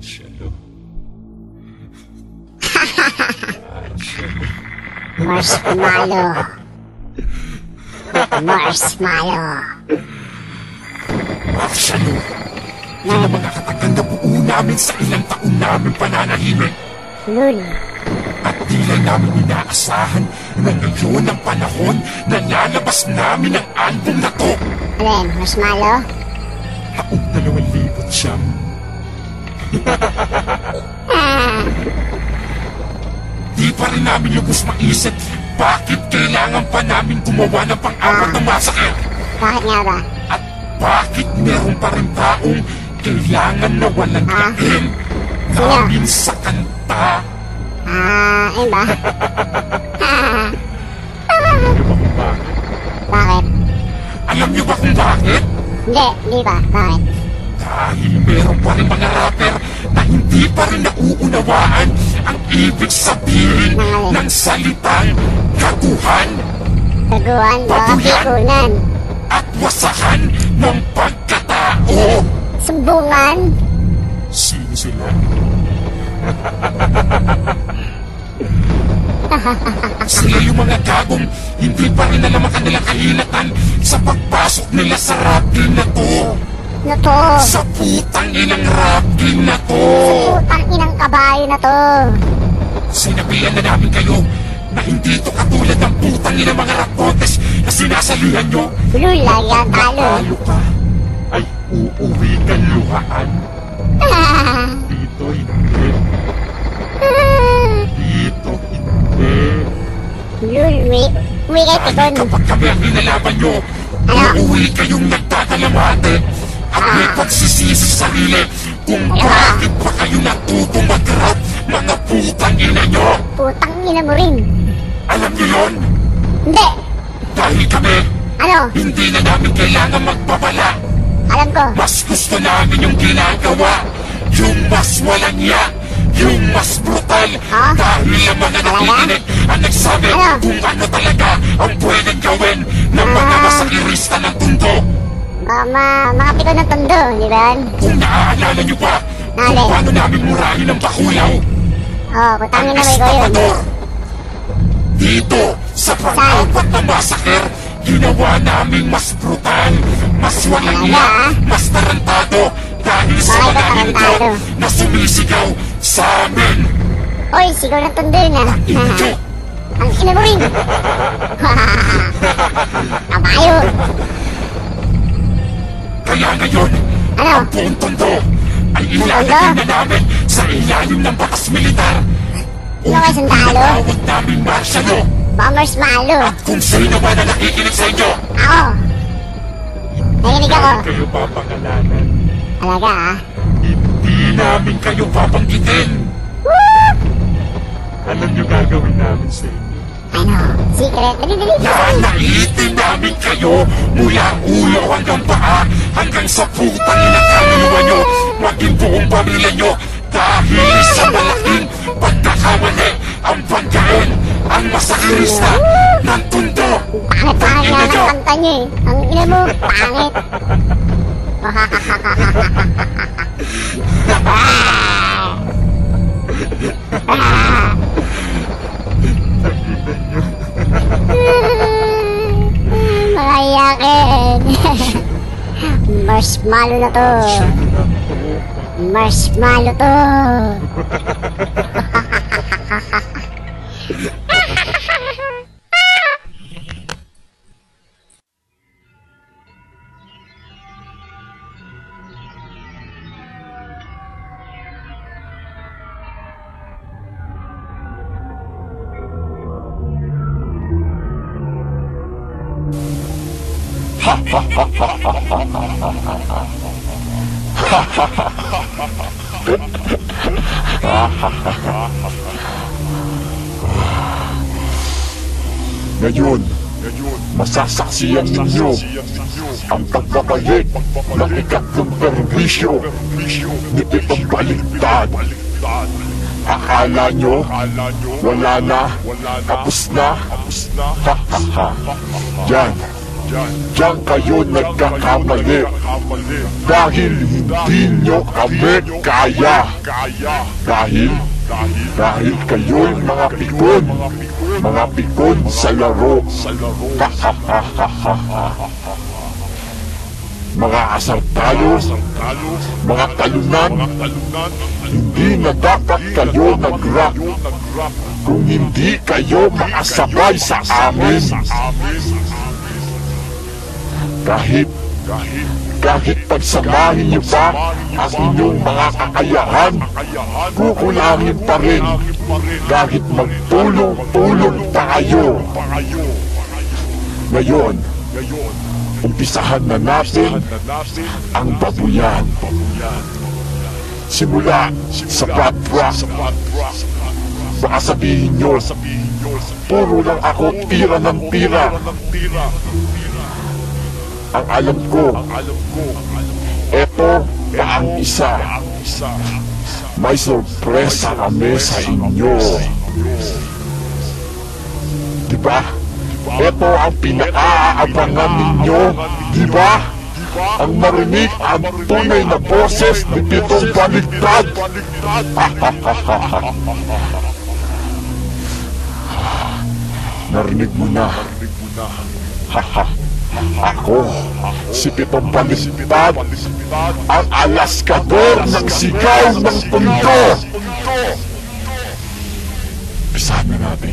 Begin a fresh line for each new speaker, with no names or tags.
Marshmallow. Marshmallow.
Marshmallow. Yan ang mga kataganda buo namin sa ilang taon namin pananahimik.
Lul.
At di lang namin inaasahan na ngayon ang panahon na lalabas namin ang album na to.
Ano yan? Marshmallow?
Taong 2009. Di pa rin namin lubos maisip bakit kailangan pa namin gumawa ng pang-apat na masakit.
Bakit nga ba?
At bakit meron pa rin taong kailangan na walang kain namin sa kanta.
Ayun ba? Bakit?
Alam niyo ba kung bakit?
Hindi ba? Bakit?
Dahil meron pa rin mga rapper na hindi pa rin nauunawaan ang ibig sabihin ng salitang kaguhan,
pikunan,
at wasahan ng pagkatao.
Sumbungan.
Sino sila? Sila yung mga gagong hindi pa rin alam ang kanilang kahinatan sa pagpasok nila sa rap game na to. Sa putang inang rap game na to.
Sa putang inang kabayo na to.
Sinabihan na namin kayo na hindi ito katulad ng putang inang mga rap contest na sinasalihan nyo.
Lul, lagi ang talo.
Talo ka, ay uuwi kang luhaan. Dito hindi. Dito hindi.
Lul, uwi kayo tikon.
Dahil kapag kami ang inalaban nyo, uuwi kayong nagtatalamate at may pagsisisi sa sarili kung bakit pa kayo natutong mag-rap, mga putang ina nyo.
Putang ina mo rin.
Alam nyo yun?
Hindi.
Dahil kami,
hindi
na namin kailangan magpapala.
Alam ko.
Mas gusto namin yung ginagawa, yung mas walang iya, yung mas brutal. Dahil ang mga nakikinig ang nagsabi kung ano talaga ang pwedeng gawin ng mga masakirista ng tundo.
Mga piko ng tondo, di ba?
Kung naaalala nyo pa kung paano namin murahin ang bakulaw.
Kutangin na may ko yun.
Dito, sa pang-apat na massacre, ginawa naming mas brutal, mas walang iya, mas tarantado dahil sa mga inyo na sumisigaw sa amin.
Oy, sigaw ng tondo na. Ang ina mo rin. Kabayo.
Kaya ngayon, ang buong tondo ay ilalagay na namin sa ilalim ng batas militar.
Mga sundalo?
Tinatawag namin Marshmallow.
Marshmallow.
At kung sino ba na nakikinig sa inyo?
Ako. Nakikinig ako.
Kayo papangalanan.
Talaga
Hindi namin kayo papanggitin. Alam niyo gagawin namin sa inyo?
Ano? Secret? Dali.
Nanaitin namin kayo mula ulo hanggang paa, hanggang sa putang inang kaluluwa nyo, maging buong pamilya nyo. Dahil sa malaking pagkakamali ang banggain ang masakirista ng tundo.
Pangit nga ng kanta niya eh. Ang ina mo, pangit. Mga yakin. Marshmallow na to. Marshmallow to.
Ngayon, masasaksiyan ninyo ang pagbabalik ng ikatlong perwisyo ni Pitong Baligtad. Akala nyo, wala na, tapos na, ha. Diyan kayo nagkakamali. Dahil hindi nyo kami kaya. Dahil kayo'y mga pikon. Mga pikon sa laro. Mga asartalo, mga talunan, hindi na dapat kayo nag-rap kung hindi kayo makasabay sa amin. Kahit pagsamahin niyo pa ang inyong mga kakayahan, kukulangin pa rin kahit magtulong-tulong pa kayo. Ngayon, umpisahan na natin ang babuyan. Simula sa Bad Rock. Baka sabihin nyo, puro lang ako pira ng pira. Ang alam ko, eto pa ang isa. May sorpresa kami sa inyo. Diba? Ito ang pinaka-aabangan ninyo, di ba? Ang marinig ang tunay na boses ni Pitong Baligtad. Narinig mo na. Ako, si Pitong Baligtad, ang alaskador ng sigaw ng mundo. Pisahan na natin.